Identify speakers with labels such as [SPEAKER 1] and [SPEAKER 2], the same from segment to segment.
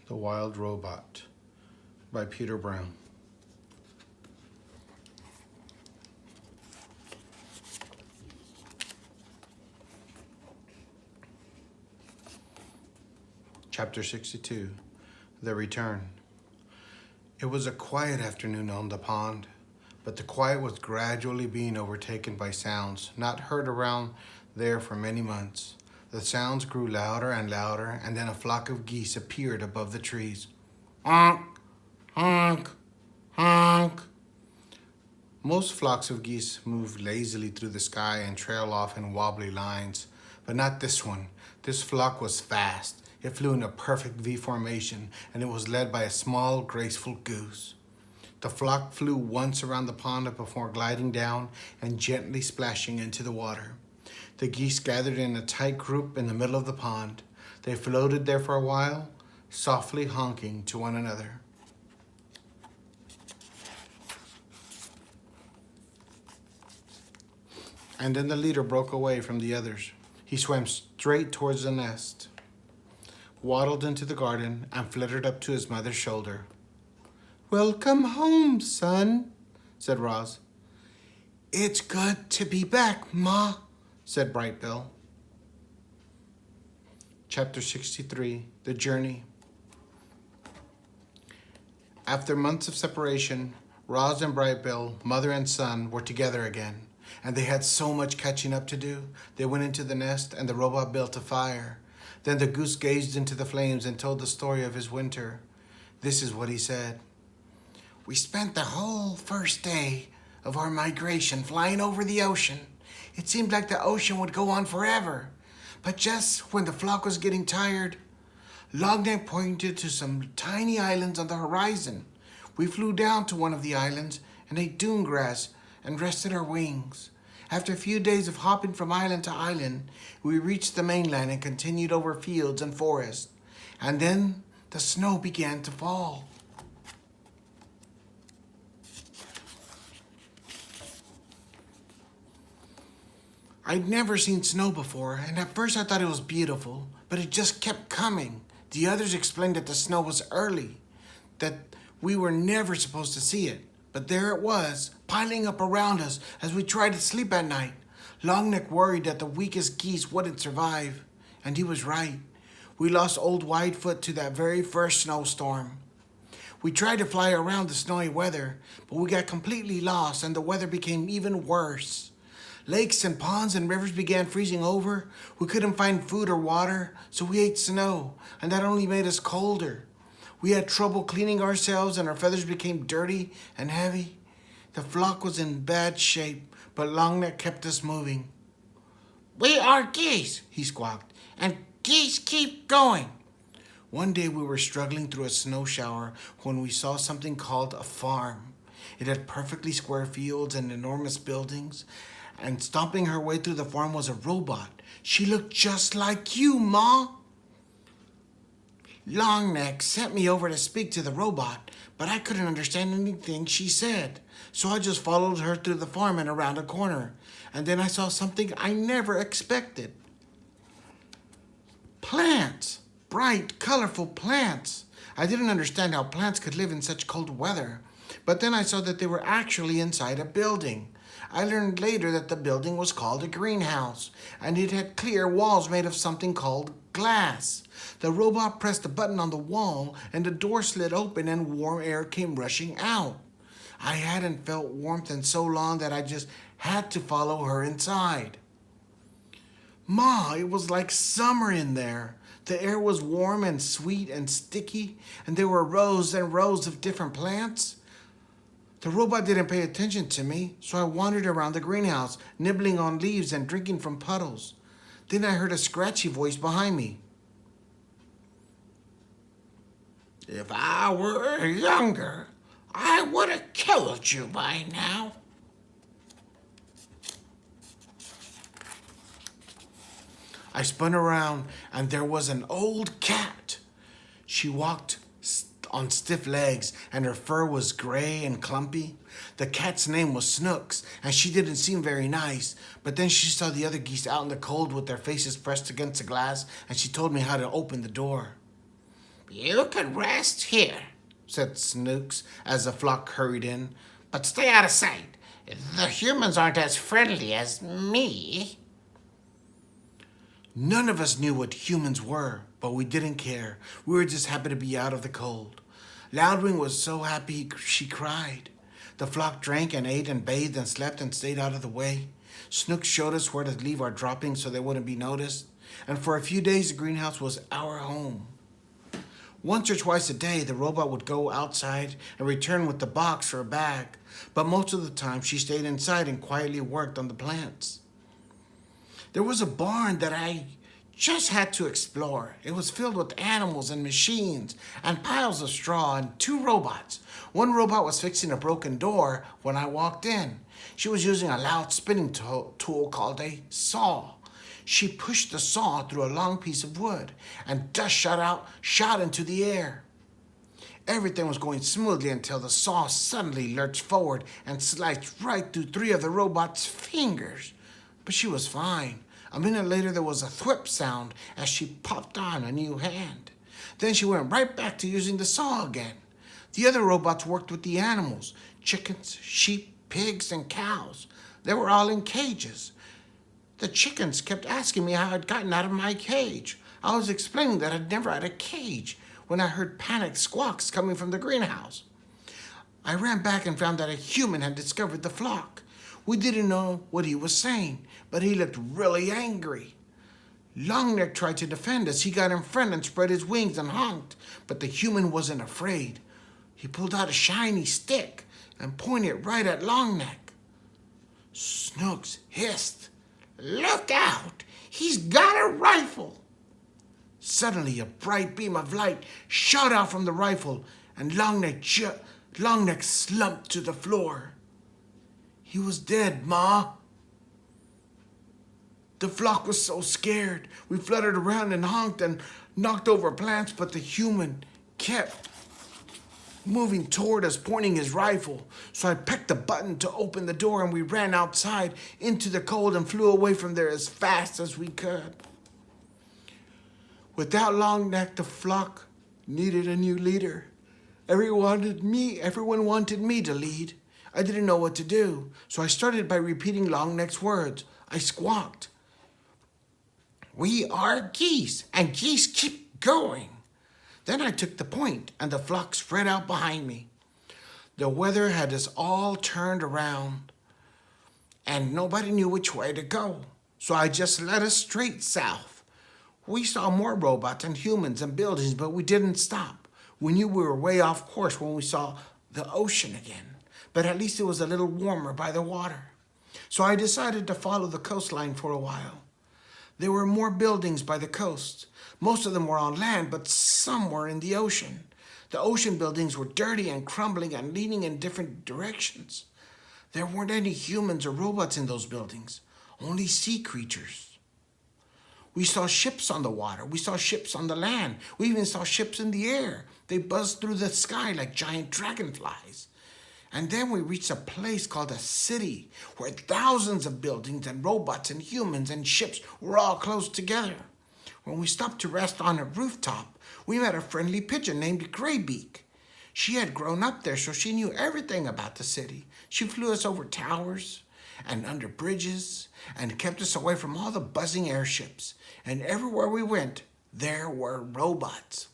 [SPEAKER 1] The Wild Robot by Peter Brown. Chapter 62, The Return. It was a quiet afternoon on the pond, but the quiet was gradually being overtaken by sounds not heard around there for many months. The sounds grew louder and louder, and then a flock of geese appeared above the trees. Honk, honk, honk. Most flocks of geese move lazily through the sky and trail off in wobbly lines, but not this one. This flock was fast. It flew in a perfect V formation, and it was led by a small, graceful goose. The flock flew once around the pond before gliding down and gently splashing into the water. The geese gathered in a tight group in the middle of the pond. They floated there for a while, softly honking to one another. And then the leader broke away from the others. He swam straight towards the nest, waddled into the garden, and flittered up to his mother's shoulder. "Welcome home, son," said Roz. "It's good to be back, Ma," said Bright Bill. Chapter 63, The Journey. After months of separation, Roz and Bright Bill, mother and son, were together again, and they had so much catching up to do. They went into the nest, and the robot built a fire. Then the goose gazed into the flames and told the story of his winter. This is what he said. "We spent the whole first day of our migration flying over the ocean. It seemed like the ocean would go on forever. But just when the flock was getting tired, Longneck pointed to some tiny islands on the horizon. We flew down to one of the islands and ate dune grass and rested our wings. After a few days of hopping from island to island, we reached the mainland and continued over fields and forests. And then the snow began to fall. I'd never seen snow before, and at first I thought it was beautiful, but it just kept coming. The others explained that the snow was early, that we were never supposed to see it. But there it was, piling up around us as we tried to sleep at night. Longneck worried that the weakest geese wouldn't survive, and he was right. We lost old Whitefoot to that very first snowstorm. We tried to fly around the snowy weather, but we got completely lost, and the weather became even worse. Lakes and ponds and rivers began freezing over. We couldn't find food or water, so we ate snow, and that only made us colder. We had trouble cleaning ourselves, and our feathers became dirty and heavy. The flock was in bad shape, but Longneck kept us moving. "We are geese," he squawked, "and geese keep going." One day we were struggling through a snow shower when we saw something called a farm. It had perfectly square fields and enormous buildings, and stomping her way through the farm was a robot. She looked just like you, Ma. Longneck sent me over to speak to the robot, but I couldn't understand anything she said. So I just followed her through the farm and around a corner. And then I saw something I never expected. Plants. Bright, colorful plants. I didn't understand how plants could live in such cold weather. But then I saw that they were actually inside a building. I learned later that the building was called a greenhouse, and it had clear walls made of something called glass. The robot pressed a button on the wall, and the door slid open and warm air came rushing out. I hadn't felt warmth in so long that I just had to follow her inside. Ma, it was like summer in there. The air was warm and sweet and sticky, and there were rows and rows of different plants. The robot didn't pay attention to me, so I wandered around the greenhouse, nibbling on leaves and drinking from puddles. Then I heard a scratchy voice behind me. "If I were younger, I would have killed you by now." I spun around, and there was an old cat. She walked on stiff legs, and her fur was gray and clumpy. The cat's name was Snooks, and she didn't seem very nice. But then she saw the other geese out in the cold with their faces pressed against the glass, and she told me how to open the door. You can rest here, said Snooks as the flock hurried in, but stay out of sight. The humans aren't as friendly as me. None of us knew what humans were, but we didn't care. We were just happy to be out of the cold. Loudwing was so happy she cried. The flock drank and ate and bathed and slept and stayed out of the way. Snooks showed us where to leave our droppings so they wouldn't be noticed. And for a few days, the greenhouse was our home. Once or twice a day, the robot would go outside and return with the box or a bag. But most of the time, she stayed inside and quietly worked on the plants. There was a barn that I just had to explore. It was filled with animals and machines and piles of straw and two robots. One robot was fixing a broken door when I walked in. She was using a loud spinning tool called a saw. She pushed the saw through a long piece of wood, and dust shot into the air. Everything was going smoothly until the saw suddenly lurched forward and sliced right through three of the robot's fingers. But she was fine. A minute later, there was a thwip sound as she popped on a new hand. Then she went right back to using the saw again. The other robots worked with the animals, chickens, sheep, pigs, and cows. They were all in cages. The chickens kept asking me how I'd gotten out of my cage. I was explaining that I'd never had a cage when I heard panicked squawks coming from the greenhouse. I ran back and found that a human had discovered the flock. We didn't know what he was saying, but he looked really angry. Longneck tried to defend us. He got in front and spread his wings and honked, but the human wasn't afraid. He pulled out a shiny stick and pointed it right at Longneck. Snooks hissed, "Look out! He's got a rifle!" Suddenly, a bright beam of light shot out from the rifle, and Longneck slumped to the floor. He was dead, Ma. The flock was so scared. We fluttered around and honked and knocked over plants, but the human kept moving toward us, pointing his rifle. So I pecked the button to open the door, and we ran outside into the cold and flew away from there as fast as we could. Without Longneck, the flock needed a new leader. Everyone wanted me to lead. I didn't know what to do, so I started by repeating Longneck's words. I squawked, "We are geese, and geese keep going." Then I took the point, and the flock spread out behind me. The weather had us all turned around, and nobody knew which way to go, so I just led us straight south. We saw more robots and humans and buildings, but we didn't stop. We knew we were way off course when we saw the ocean again, but at least it was a little warmer by the water. So I decided to follow the coastline for a while. There were more buildings by the coast. Most of them were on land, but some were in the ocean. The ocean buildings were dirty and crumbling and leaning in different directions. There weren't any humans or robots in those buildings, only sea creatures. We saw ships on the water. We saw ships on the land. We even saw ships in the air. They buzzed through the sky like giant dragonflies. And then we reached a place called a city, where thousands of buildings and robots and humans and ships were all close together. When we stopped to rest on a rooftop, we met a friendly pigeon named Graybeak. She had grown up there, so she knew everything about the city. She flew us over towers and under bridges and kept us away from all the buzzing airships. And everywhere we went, there were robots.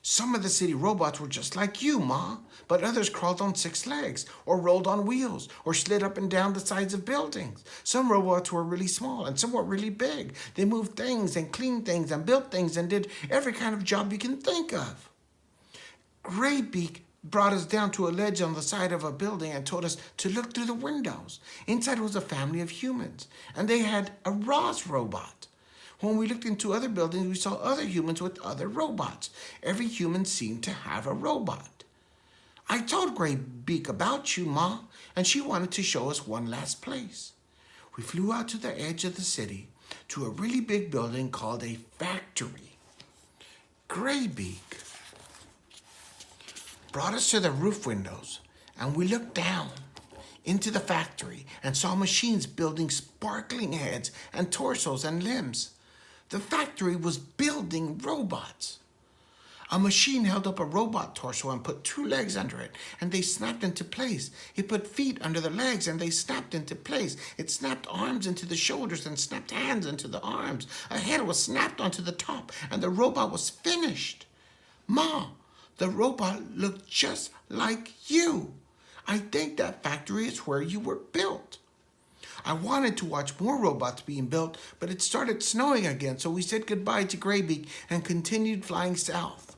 [SPEAKER 1] Some of the city robots were just like you, Ma, but others crawled on 6 legs, or rolled on wheels, or slid up and down the sides of buildings. Some robots were really small, and some were really big. They moved things and cleaned things and built things and did every kind of job you can think of. Graybeak brought us down to a ledge on the side of a building and told us to look through the windows. Inside was a family of humans, and they had a Ross robot. When we looked into other buildings, we saw other humans with other robots. Every human seemed to have a robot. I told Graybeak about you, Ma, and she wanted to show us one last place. We flew out to the edge of the city to a really big building called a factory. Graybeak brought us to the roof windows, and we looked down into the factory and saw machines building sparkling heads and torsos and limbs. The factory was building robots. A machine held up a robot torso and put two legs under it, and they snapped into place. It put feet under the legs, and they snapped into place. It snapped arms into the shoulders and snapped hands into the arms. A head was snapped onto the top, and the robot was finished. Ma, the robot looked just like you. I think that factory is where you were built. I wanted to watch more robots being built, but it started snowing again, so we said goodbye to Graybeak and continued flying south.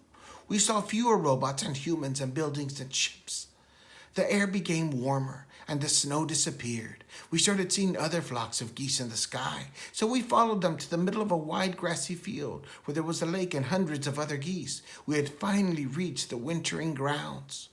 [SPEAKER 1] We saw fewer robots and humans and buildings and ships. The air became warmer and the snow disappeared. We started seeing other flocks of geese in the sky, so we followed them to the middle of a wide grassy field where there was a lake and hundreds of other geese. We had finally reached the wintering grounds.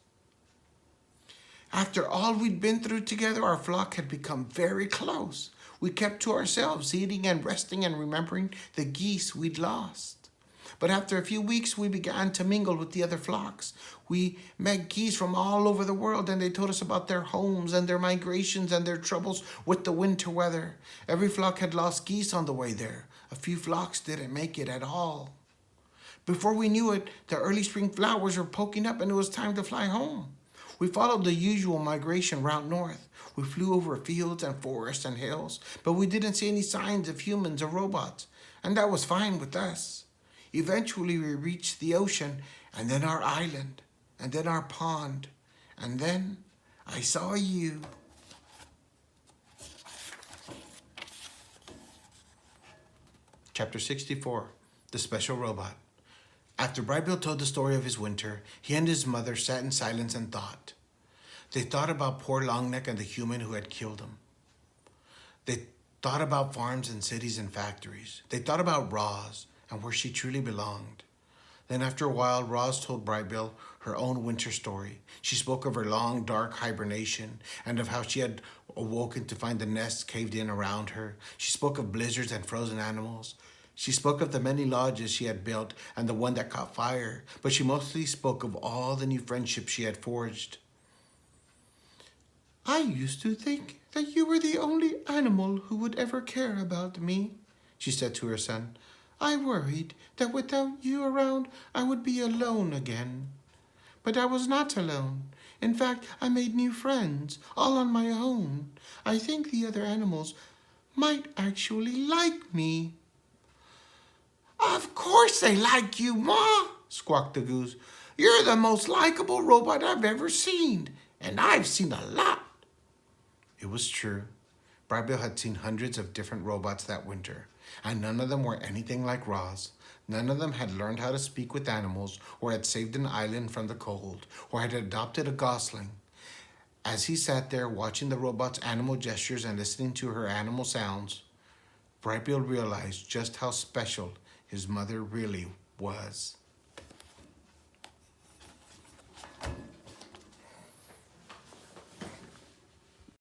[SPEAKER 1] After all we'd been through together, our flock had become very close. We kept to ourselves, eating and resting and remembering the geese we'd lost. But after a few weeks, we began to mingle with the other flocks. We met geese from all over the world, and they told us about their homes and their migrations and their troubles with the winter weather. Every flock had lost geese on the way there. A few flocks didn't make it at all. Before we knew it, the early spring flowers were poking up, and it was time to fly home. We followed the usual migration route north. We flew over fields and forests and hills, but we didn't see any signs of humans or robots, and that was fine with us. Eventually we reached the ocean, and then our island, and then our pond, and then I saw you. Chapter 64, The Special Robot. After Brightbill told the story of his winter, he and his mother sat in silence and thought. They thought about poor Longneck and the human who had killed him. They thought about farms and cities and factories. They thought about Roz and where she truly belonged. Then after a while, Roz told Brightbill her own winter story. She spoke of her long, dark hibernation and of how she had awoken to find the nests caved in around her. She spoke of blizzards and frozen animals. She spoke of the many lodges she had built and the one that caught fire, but she mostly spoke of all the new friendships she had forged. I used to think that you were the only animal who would ever care about me, she said to her son. I worried that without you around, I would be alone again. But I was not alone. In fact, I made new friends, all on my own. I think the other animals might actually like me. Of course they like you, Ma, squawked the goose. You're the most likable robot I've ever seen, and I've seen a lot. It was true. Brightbill had seen hundreds of different robots that winter, and none of them were anything like Roz. None of them had learned how to speak with animals, or had saved an island from the cold, or had adopted a gosling. As he sat there watching the robot's animal gestures and listening to her animal sounds, Brightbill realized just how special his mother really was.